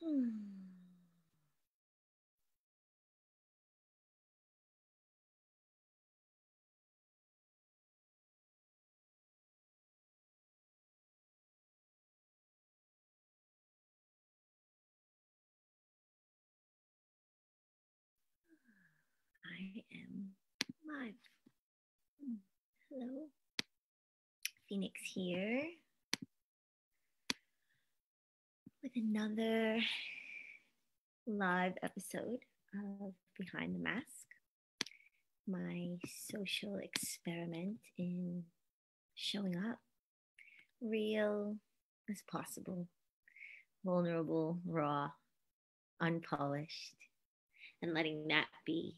Hmm. I am live. Hello, Phoenix here with another live episode of Behind the Mask, my social experiment in showing up real as possible, vulnerable, raw, unpolished, and letting that be,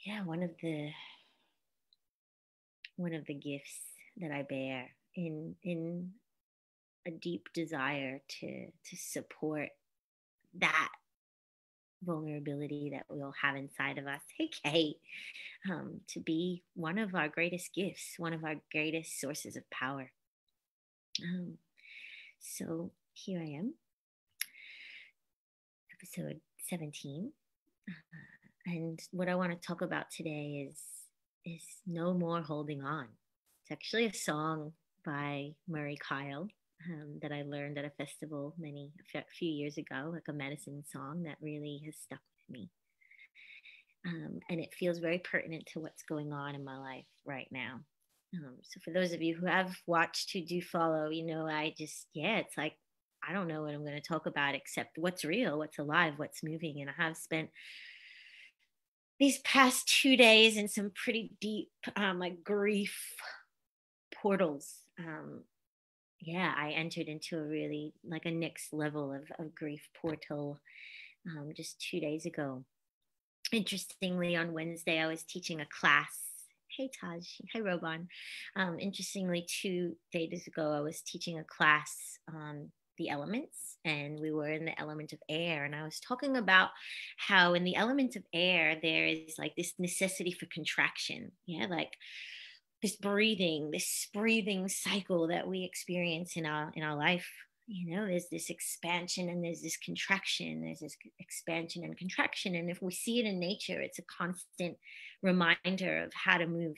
yeah, one of the gifts that I bear in a deep desire to support that vulnerability that we all have inside of us. Hey, Kate, to be one of our greatest gifts, one of our greatest sources of power. Um, so here I am, episode 17. And what I want to talk about today is no more holding on. It's actually a song by Murray Kyle that I learned at a festival a few years ago, like a medicine song that really has stuck with me. And it feels very pertinent to what's going on in my life right now. So for those of you who have watched, who do follow, it's like, I don't know what I'm going to talk about except what's real, what's alive, what's moving. And I have spent these past 2 days in some pretty deep, like grief portals. I entered into a really like a next level of grief portal just 2 days ago. Interestingly, on Wednesday, I was teaching a class. Hey, Taj. Hey, Roban. Interestingly, 2 days ago, I was teaching a class on the elements, and we were in the element of air. And I was talking about how in the element of air, there is like this necessity for contraction. Yeah, like this breathing cycle that we experience in our life. There's this expansion and there's this contraction, there's this expansion and contraction, and if we see it in nature, it's a constant reminder of how to move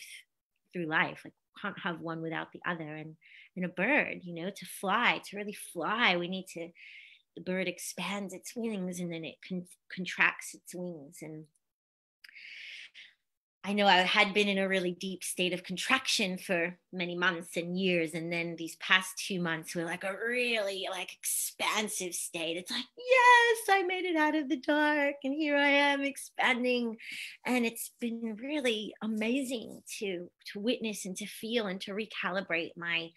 through life. Like, we can't have one without the other. And in a bird, to fly, to really fly, we need to the bird expands its wings and then it contracts its wings. And I know I had been in a really deep state of contraction for many months and years. And then these past 2 months were like a really like expansive state. It's like, yes, I made it out of the dark and here I am expanding. And it's been really amazing to witness and to feel and to recalibrate my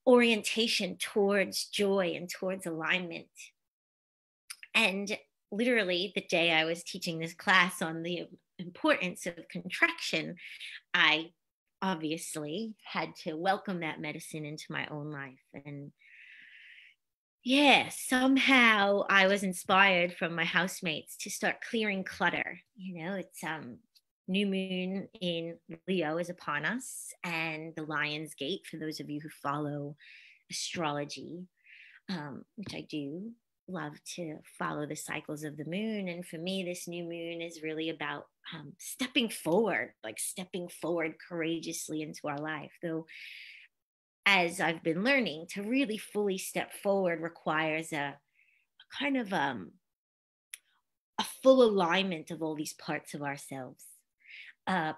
orientation towards joy and towards alignment. And literally, the day I was teaching this class on the importance of contraction, I obviously had to welcome that medicine into my own life. And yeah, somehow I was inspired from my housemates to start clearing clutter. It's new moon in Leo is upon us, and the Lion's Gate, for those of you who follow astrology, which I do love to follow the cycles of the moon. And for me, this new moon is really about stepping forward, like stepping forward courageously into our life. Though, as I've been learning, to really fully step forward requires a kind of a full alignment of all these parts of ourselves,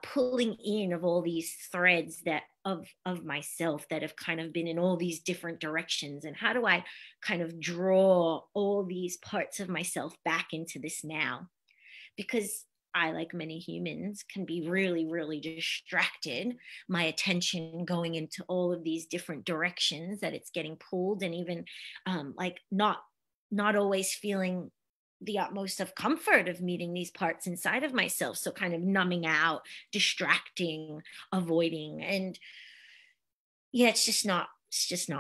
pulling in of all these threads that of myself that have kind of been in all these different directions. And how do I kind of draw all these parts of myself back into this now? Because I, like many humans, can be really, really distracted. My attention going into all of these different directions that it's getting pulled, and even like not always feeling the utmost of comfort of meeting these parts inside of myself. So kind of numbing out, distracting, avoiding. And yeah, it's just not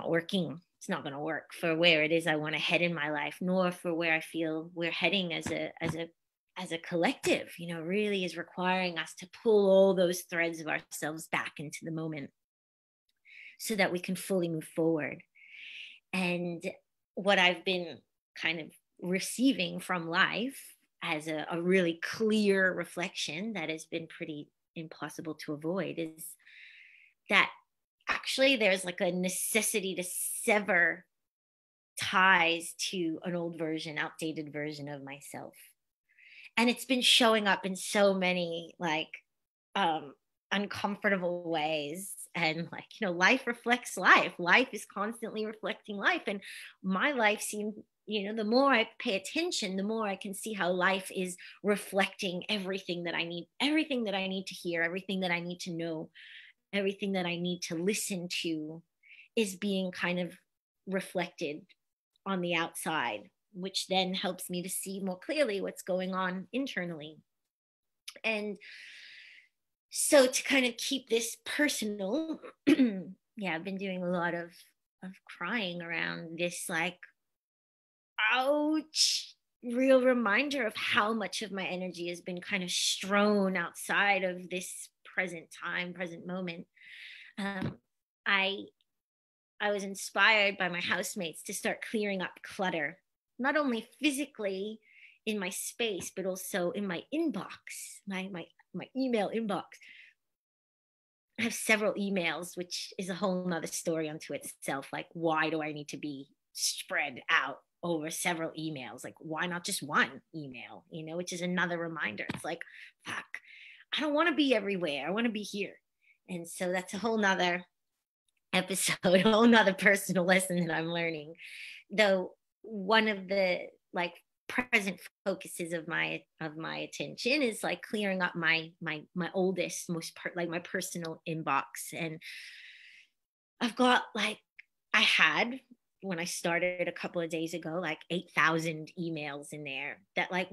working. It's not going to work for where it is I want to head in my life, nor for where I feel we're heading as a collective. Really is requiring us to pull all those threads of ourselves back into the moment so that we can fully move forward. And what I've been kind of receiving from life as a really clear reflection that has been pretty impossible to avoid is that actually there's like a necessity to sever ties to an old version, outdated version of myself. And it's been showing up in so many like um uncomfortable ways. And like, life reflects life. Life is constantly reflecting life. And my life seemed, the more I pay attention, the more I can see how life is reflecting everything that I need to hear, everything that I need to know, everything that I need to listen to is being kind of reflected on the outside, which then helps me to see more clearly what's going on internally. And so to kind of keep this personal, yeah, I've been doing a lot of crying around this, like, ouch, real reminder of how much of my energy has been kind of strewn outside of this present time, present moment. Um, I I was inspired by my housemates to start clearing up clutter, not only physically in my space, but also in my inbox, my email inbox. I have several emails, which is a whole nother story unto itself. Like, why do I need to be spread out over several emails? Like, why not just one email, which is another reminder. It's like, fuck, I don't want to be everywhere. I want to be here. And so that's a whole nother episode, a whole nother personal lesson that I'm learning. Though one of the like present focuses of my attention is like clearing up my oldest, like my personal inbox. And I've got like, I had, when I started a couple of days ago, like 8,000 emails in there that like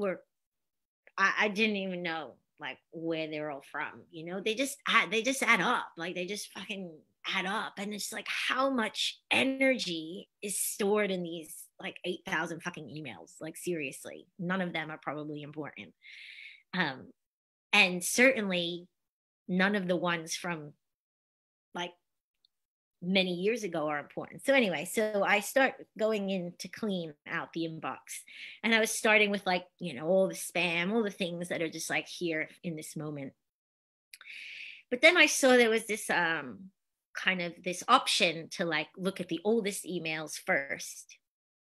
I didn't even know like where they're all from. They just add up. Like they just fucking add up. And it's like how much energy is stored in these like 8,000 fucking emails. Like seriously, none of them are probably important. And certainly none of the ones from like many years ago are important. So anyway, so I start going in to clean out the inbox, and I was starting with like, all the spam, all the things that are just like here in this moment. But then I saw there was this kind of this option to like look at the oldest emails first,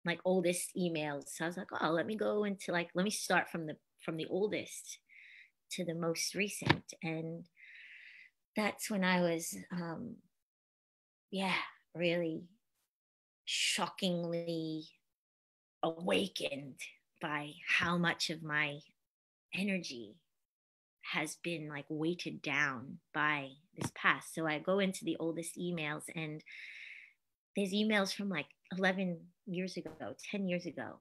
like oldest emails. So I was like, oh, let me go into like, let me start from the oldest to the most recent. And that's when I was really shockingly awakened by how much of my energy has been like weighted down by this past. So I go into the oldest emails, and there's emails from like 11 years ago, 10 years ago.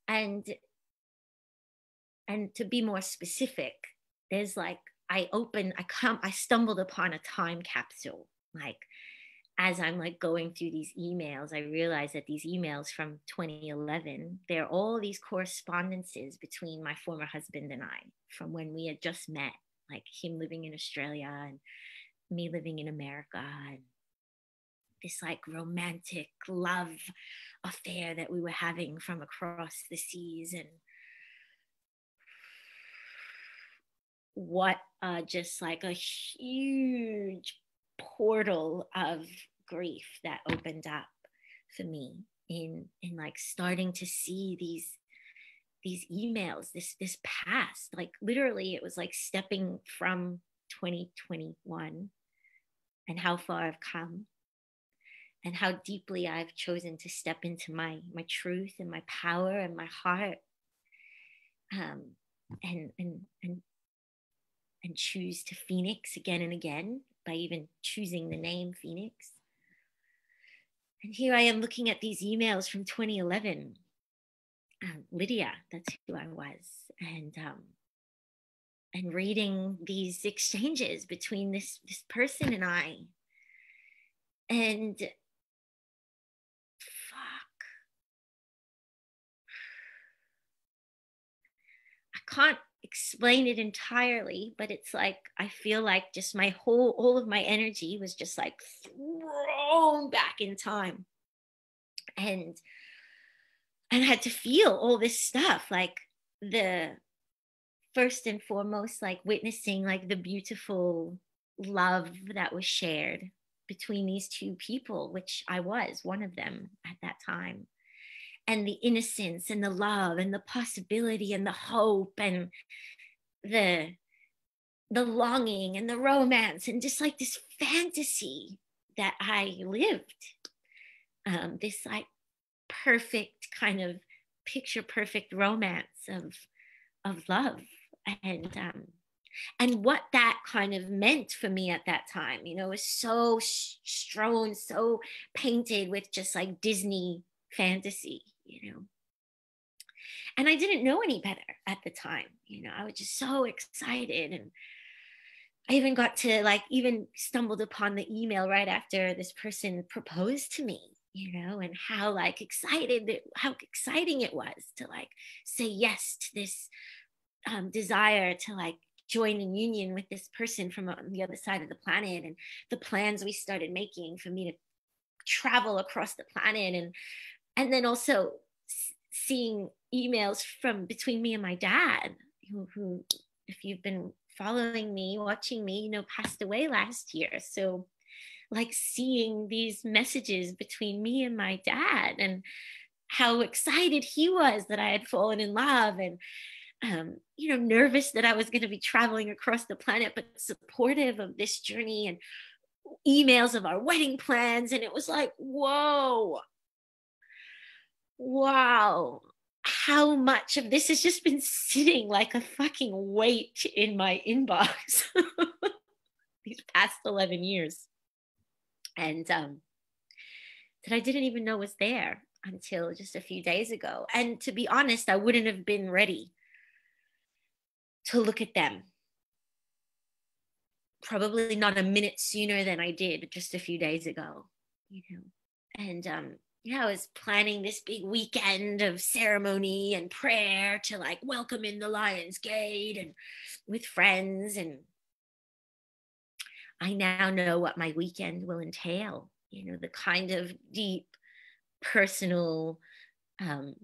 And to be more specific, there's like, I stumbled upon a time capsule. Like, as I'm like going through these emails, I realized that these emails from 2011, they're all these correspondences between my former husband and I from when we had just met, like him living in Australia and me living in America, and this like romantic love affair that we were having from across the seas. And what just like a huge portal of grief that opened up for me in like starting to see these emails, this past, like literally it was like stepping from 2021 and how far I've come and how deeply I've chosen to step into my truth and my power and my heart, and choose to Phoenix again and again by even choosing the name Phoenix. And here I am looking at these emails from 2011. Lydia, that's who I was. And reading these exchanges between this person and I. And fuck. I can't explain it entirely, but it's like I feel like just all of my energy was just like thrown back in time. And and I had to feel all this stuff, like the first and foremost, like witnessing like the beautiful love that was shared between these two people, which I was one of them at that time. And the innocence and the love and the possibility and the hope and the the longing and the romance and just like this fantasy that I lived. This like perfect kind of picture perfect romance of love. And what that kind of meant for me at that time, you know, was so strewn, so painted with just like Disney fantasy, you know. And I didn't know any better at the time, you know. I was just so excited, and I even got to like even stumbled upon the email right after this person proposed to me, you know, and how like how exciting it was to like say yes to this desire to like join in union with this person from on the other side of the planet, and the plans we started making for me to travel across the planet, and then also seeing emails from between me and my dad, who if you've been following me, watching me, you know, passed away last year. So like seeing these messages between me and my dad, and how excited he was that I had fallen in love, and you know, nervous that I was going to be traveling across the planet, but supportive of this journey, and emails of our wedding plans. And it was like, whoa, wow, how much of this has just been sitting like a fucking weight in my inbox these past 11 years. And that I didn't even know was there until just a few days ago. And to be honest, I wouldn't have been ready to look at them probably not a minute sooner than I did just a few days ago, you know. And yeah, I was planning this big weekend of ceremony and prayer to like welcome in the Lion's Gate and with friends. And I now know what my weekend will entail, you know, the kind of deep personal um,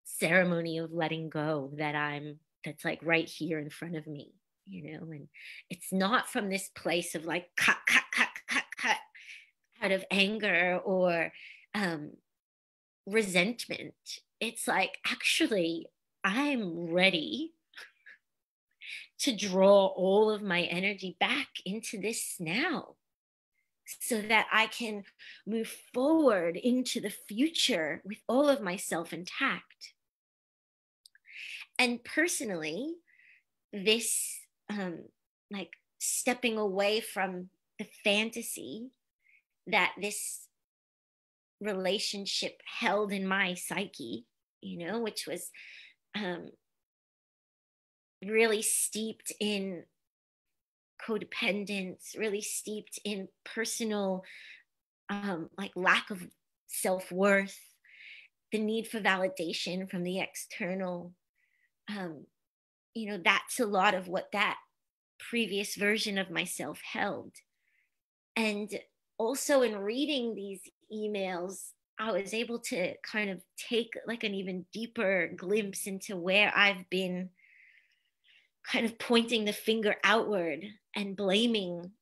ceremony of letting go that's like right here in front of me, you know. And it's not from this place of like cut out of anger or resentment. It's like, actually, I'm ready to draw all of my energy back into this now, so that I can move forward into the future with all of myself intact. And personally, this like stepping away from the fantasy that this relationship held in my psyche, you know, which was um, really steeped in codependence, really steeped in personal like lack of self-worth, the need for validation from the external. um, you know, that's a lot of what that previous version of myself held. And also in reading these emails, I was able to kind of take like an even deeper glimpse into where I've been kind of pointing the finger outward and blaming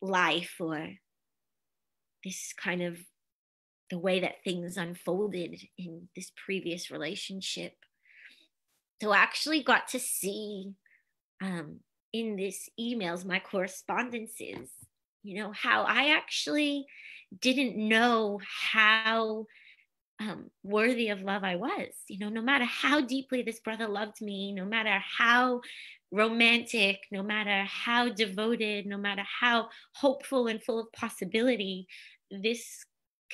life, or this kind of the way that things unfolded in this previous relationship. So I actually got to see in these emails, my correspondences, you know, how I actually didn't know how worthy of love I was. You know, no matter how deeply this brother loved me, no matter how romantic, no matter how devoted, no matter how hopeful and full of possibility this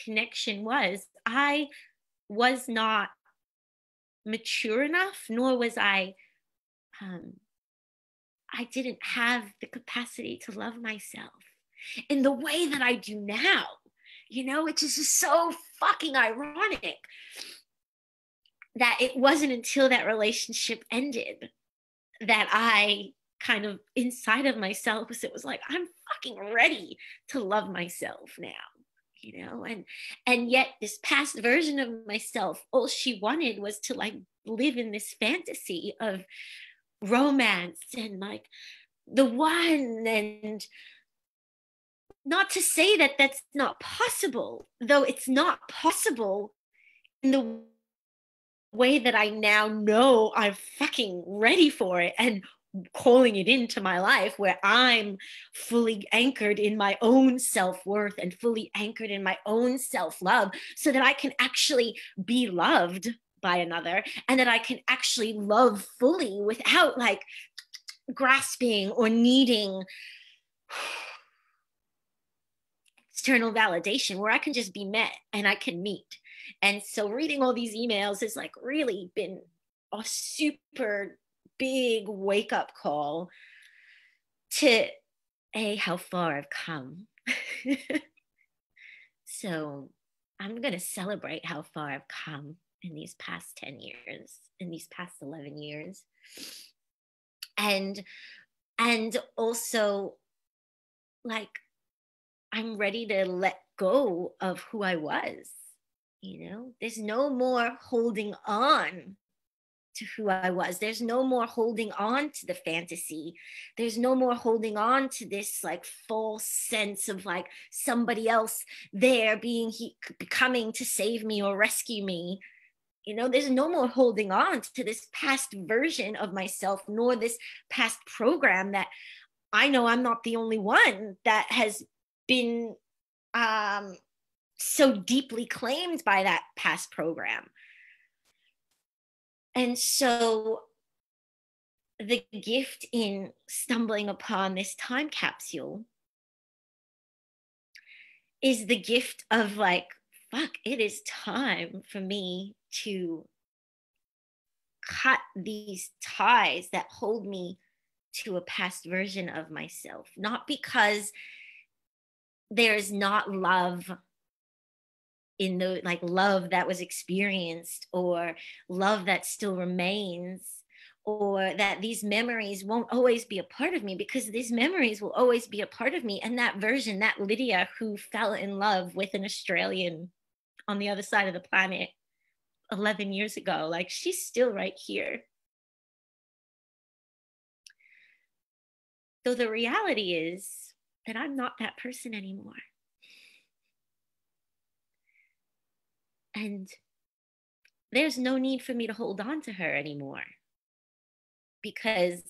connection was, I was not mature enough, nor was um, I didn't have the capacity to love myself in the way that I do now, you know, which is just so fucking ironic that it wasn't until that relationship ended that I kind of inside of myself, it was like, I'm fucking ready to love myself now, and yet this past version of myself, all she wanted was to like live in this fantasy of romance and like the one. And not to say that that's not possible, though it's not possible in the way that I now know I'm fucking ready for it and calling it into my life, where I'm fully anchored in my own self-worth and fully anchored in my own self-love, so that I can actually be loved by another, and that I can actually love fully without like grasping or needing external validation, where I can just be met and I can meet. And so reading all these emails has like really been a super big wake up call to how far I've come. So I'm going to celebrate how far I've come in these past 10 years, in these past 11 years. And also like, I'm ready to let go of who I was. There's no more holding on to who I was. There's no more holding on to the fantasy. There's no more holding on to this like false sense of like somebody else there coming to save me or rescue me. There's no more holding on to this past version of myself, nor this past program that I know I'm not the only one that has been so deeply claimed by that past program. And so the gift in stumbling upon this time capsule is the gift of like, fuck, it is time for me to cut these ties that hold me to a past version of myself. Not because there's not love in the like love that was experienced, or love that still remains, or that these memories won't always be a part of me, because these memories will always be a part of me. And that version, that Lydia who fell in love with an Australian on the other side of the planet 11 years ago, like she's still right here. So the reality is that I'm not that person anymore. And there's no need for me to hold on to her anymore, because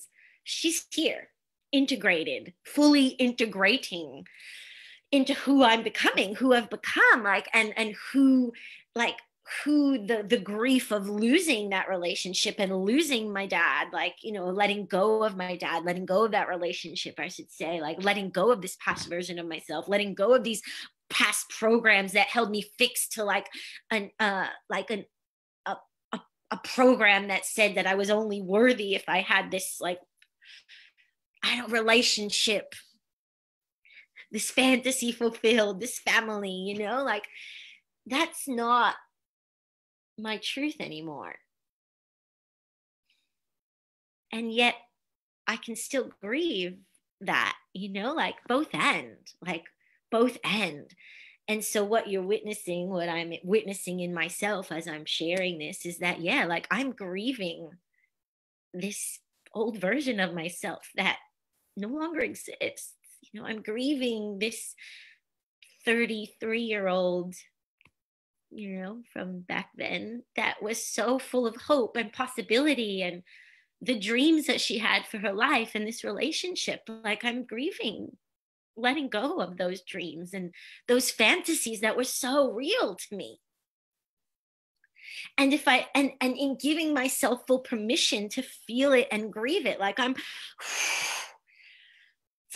she's here, integrated, fully integrating into who I'm becoming, who I've become, like, and who, like, who the grief of losing that relationship and losing my dad, like, letting go of my dad, letting go of that relationship, I should say, like letting go of this past version of myself, letting go of these past programs that held me fixed to like a program that said that I was only worthy if I had this like relationship, this fantasy fulfilled, this family, like that's not my truth anymore. And yet I can still grieve that, like both end. And so what you're witnessing, what I'm witnessing in myself as I'm sharing this, is that, yeah, like I'm grieving this old version of myself that no longer exists. I'm grieving this 33-year-old, from back then, that was so full of hope and possibility and the dreams that she had for her life and this relationship. Like I'm grieving letting go of those dreams and those fantasies that were so real to me. And if I and in giving myself full permission to feel it and grieve it, like I'm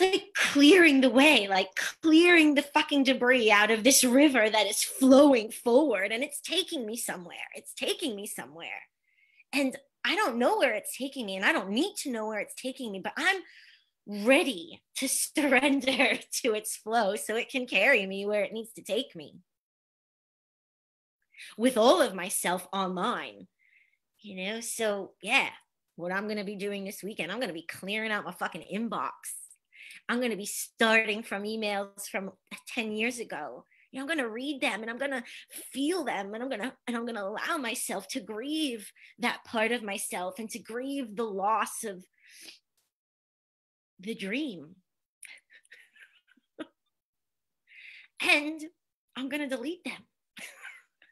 it's like clearing the way, like clearing the fucking debris out of this river that is flowing forward, and it's taking me somewhere. And I don't know where it's taking me, and I don't need to know where it's taking me, but I'm ready to surrender to its flow so it can carry me where it needs to take me, with all of myself online, So yeah, what I'm going to be doing this weekend, I'm going to be clearing out my fucking inbox. I'm going to be starting from emails from 10 years ago I'm going to read them and I'm going to feel them, and I'm going to allow myself to grieve that part of myself and to grieve the loss of the dream. And I'm going to delete them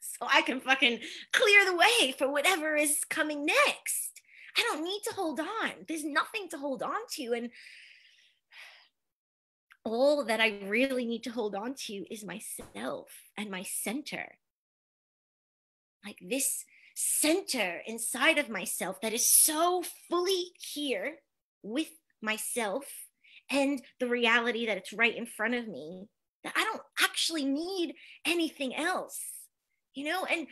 so I can fucking clear the way for whatever is coming next. I don't need to hold on. There's nothing to hold on to. And all that I really need to hold on to is myself and my center. Like this center inside of myself that is so fully here with myself and the reality that it's right in front of me, that I don't actually need anything else, and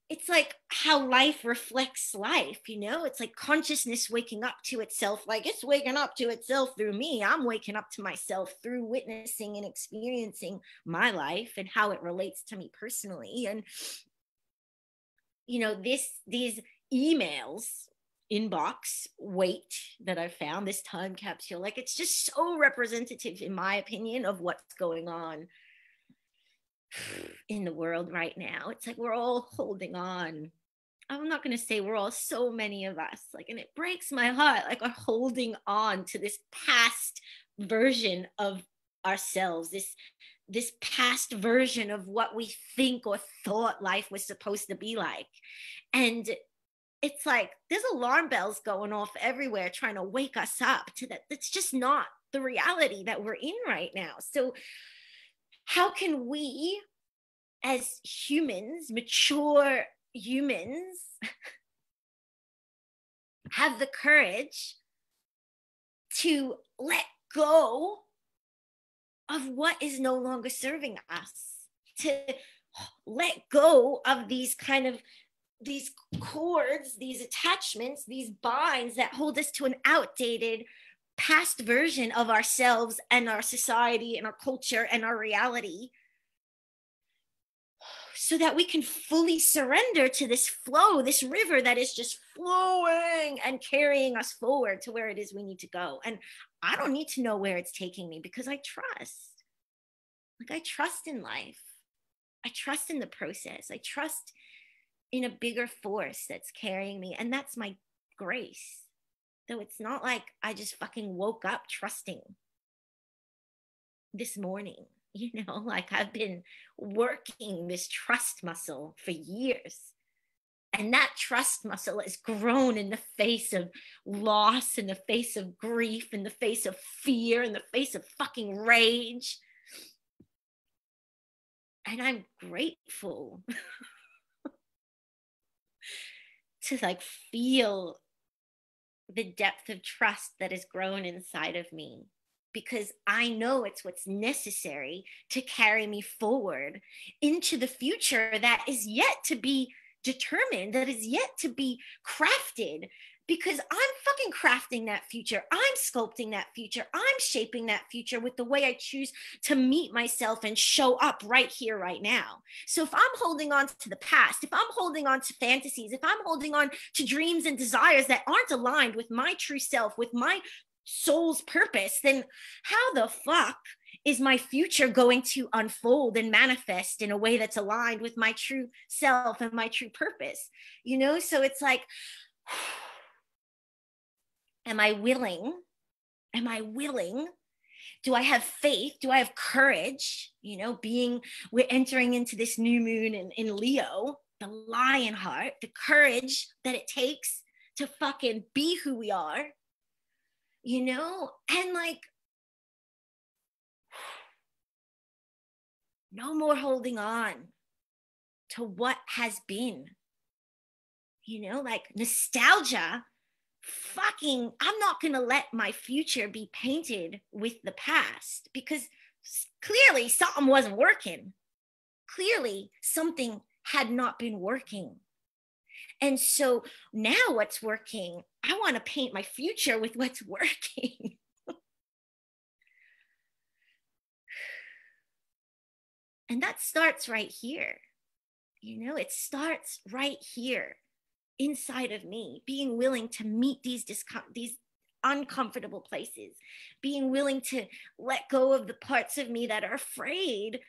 it's like how life reflects life, it's like consciousness waking up to itself, like it's waking up to itself through me. I'm waking up to myself through witnessing and experiencing my life and how it relates to me personally. And, these emails inbox weight that I found, this time capsule, like it's just so representative, in my opinion, of what's going on in the world right now. It's like we're all holding on. I'm not going to say we're all, so many of us, like, and it breaks my heart, like we're holding on to this past version of ourselves, this past version of what we think or thought life was supposed to be like. And it's like there's alarm bells going off everywhere trying to wake us up to that. That's just not the reality that we're in right now. So how can we, as humans, mature humans, have the courage to let go of what is no longer serving us, to let go of these cords, these attachments, these binds that hold us to an outdated past version of ourselves and our society and our culture and our reality, so that we can fully surrender to this flow, this river that is just flowing and carrying us forward to where it is we need to go. And I don't need to know where it's taking me, because I trust. Like, I trust in life. I trust in the process. I trust in a bigger force that's carrying me. And that's my grace. Though it's not like I just fucking woke up trusting this morning. Like I've been working this trust muscle for years. And that trust muscle has grown in the face of loss, in the face of grief, in the face of fear, in the face of fucking rage. And I'm grateful to like feel the depth of trust that has grown inside of me, because I know it's what's necessary to carry me forward into the future that is yet to be determined, that is yet to be crafted, because I'm fucking crafting that future. I'm sculpting that future. I'm shaping that future with the way I choose to meet myself and show up right here, right now. So if I'm holding on to the past, if I'm holding on to fantasies, if I'm holding on to dreams and desires that aren't aligned with my true self, with my soul's purpose, then how the fuck is my future going to unfold and manifest in a way that's aligned with my true self and my true purpose? So it's like, am I willing? Do I have faith? Do I have courage? We're entering into this new moon in Leo, the lion heart, the courage that it takes to fucking be who we are, and like, no more holding on to what has been, like nostalgia. Fucking, I'm not going to let my future be painted with the past, because clearly something wasn't working. Clearly something had not been working. And so now what's working, I want to paint my future with what's working. And that starts right here. It starts right here inside of me, being willing to meet these uncomfortable places, being willing to let go of the parts of me that are afraid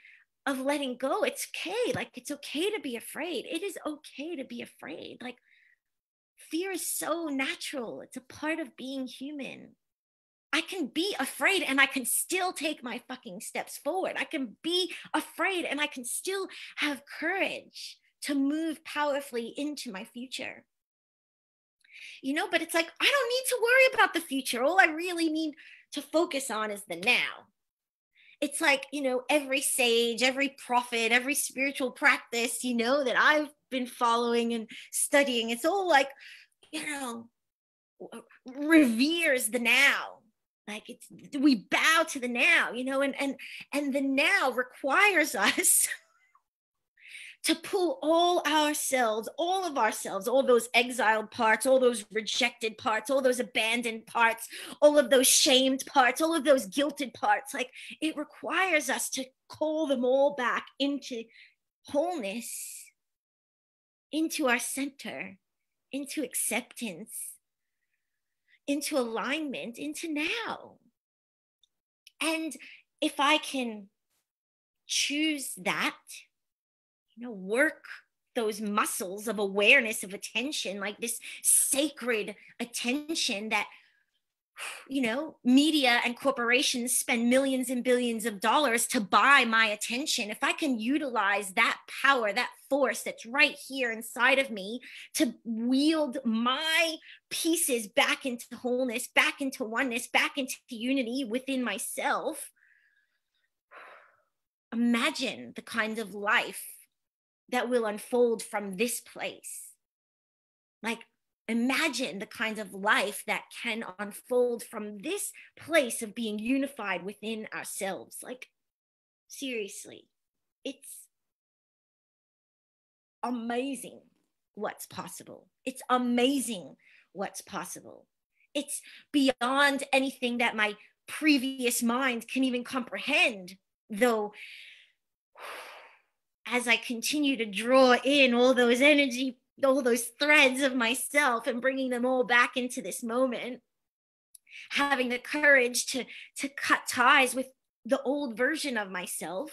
of letting go. It's okay. Like, it's okay to be afraid. It is okay to be afraid. Like, fear is so natural. It's a part of being human. I can be afraid and I can still take my fucking steps forward. I can be afraid and I can still have courage to move powerfully into my future. But it's like, I don't need to worry about the future. All I really need to focus on is the now. It's like, every sage, every prophet, every spiritual practice, that I've been following and studying, it's all like, reveres the now. Like, we bow to the now, and the now requires us to pull all of ourselves, all those exiled parts, all those rejected parts, all those abandoned parts, all of those shamed parts, all of those guilted parts. Like, it requires us to call them all back into wholeness, into our center, into acceptance, into alignment, into now. And if I can choose that, work those muscles of awareness, of attention, like this sacred attention that, media and corporations spend millions and billions of dollars to buy my attention. If I can utilize that power, that force that's right here inside of me to wield my pieces back into wholeness, back into oneness, back into unity within myself, imagine the kind of life that will unfold from this place. Like, imagine the kind of life that can unfold from this place of being unified within ourselves. Like, seriously, it's amazing what's possible. It's amazing what's possible. It's beyond anything that my previous mind can even comprehend, though. As I continue to draw in all those energy, all those threads of myself, and bringing them all back into this moment, having the courage to cut ties with the old version of myself,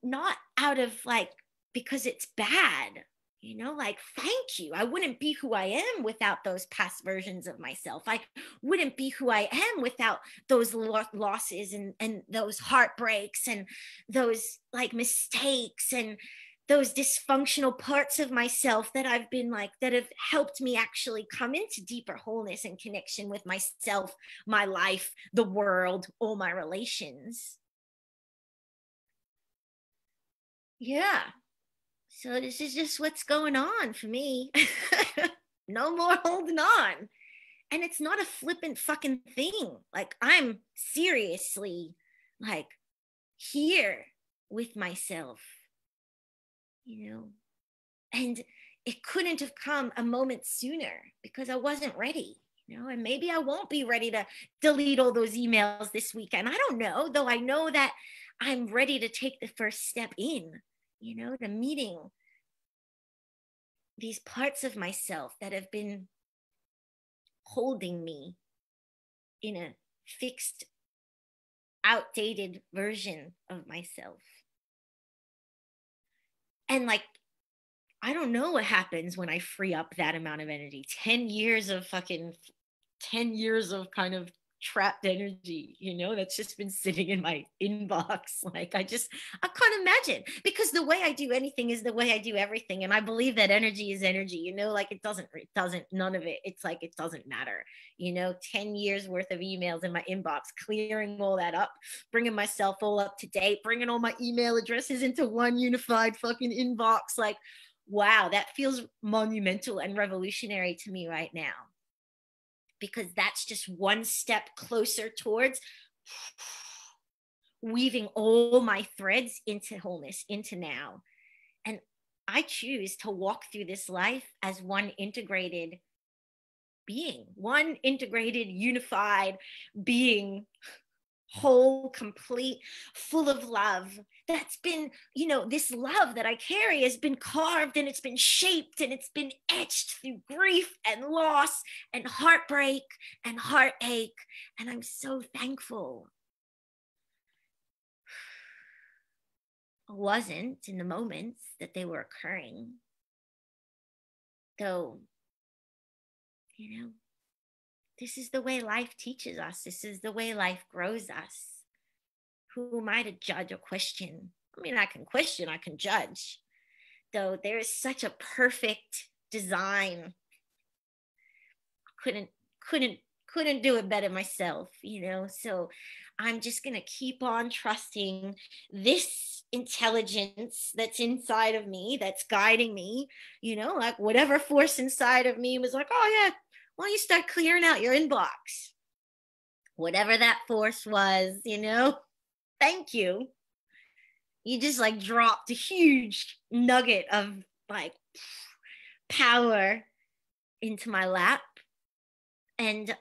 not out of like, because it's bad, like, thank you. I wouldn't be who I am without those past versions of myself. I wouldn't be who I am without those losses and those heartbreaks and those like mistakes and those dysfunctional parts of myself that I've been like, that have helped me actually come into deeper wholeness and connection with myself, my life, the world, all my relations. Yeah. So this is just what's going on for me. No more holding on. And it's not a flippant fucking thing. Like, I'm seriously like here with myself, and it couldn't have come a moment sooner because I wasn't ready, and maybe I won't be ready to delete all those emails this weekend. I don't know, though. I know that I'm ready to take the first step in, to meeting these parts of myself that have been holding me in a fixed, outdated version of myself. And like, I don't know what happens when I free up that amount of energy. 10 years of kind of trapped energy, that's just been sitting in my inbox. Like, I can't imagine, because the way I do anything is the way I do everything. And I believe that energy is energy, like it doesn't, none of it. It's like, it doesn't matter, 10 years worth of emails in my inbox, clearing all that up, bringing myself all up to date, bringing all my email addresses into one unified fucking inbox. Like, wow, that feels monumental and revolutionary to me right now. Because that's just one step closer towards weaving all my threads into wholeness, into now. And I choose to walk through this life as one integrated being, one integrated, unified being whole, complete, full of love. That's been, this love that I carry has been carved and it's been shaped and it's been etched through grief and loss and heartbreak and heartache. And I'm so thankful. I wasn't in the moments that they were occurring. Though, this is the way life teaches us. This is the way life grows us. Who am I to judge or question? I mean, I can question, I can judge. Though there is such a perfect design. Couldn't do it better myself, So I'm just gonna keep on trusting this intelligence that's inside of me, that's guiding me, like whatever force inside of me was like, oh yeah, why don't you start clearing out your inbox? Whatever that force was, thank you. You just like dropped a huge nugget of like power into my lap. And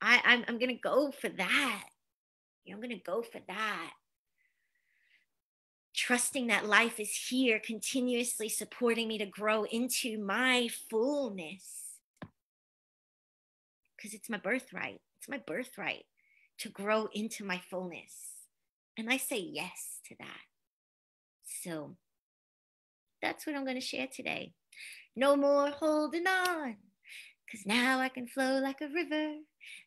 I'm going to go for that. I'm going to go for that. Trusting that life is here, continuously supporting me to grow into my fullness. Because it's my birthright. It's my birthright to grow into my fullness. And I say yes to that. So that's what I'm going to share today. No more holding on, because now I can flow like a river.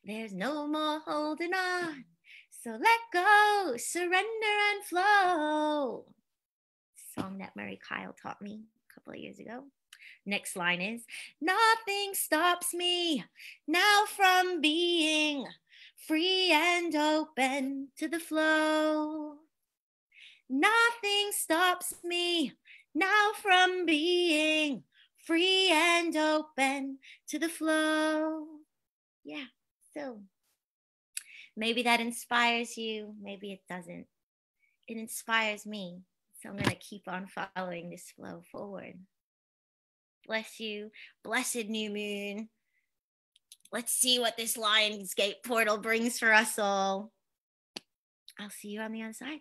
There's no more holding on. So let go, surrender and flow. Song that Mary Kyle taught me a couple of years ago. Next line is, nothing stops me now from being free and open to the flow. Nothing stops me now from being free and open to the flow. Yeah, so maybe that inspires you. Maybe it doesn't. It inspires me. So I'm going to keep on following this flow forward. Bless you. Blessed new moon. Let's see what this Lionsgate portal brings for us all. I'll see you on the other side.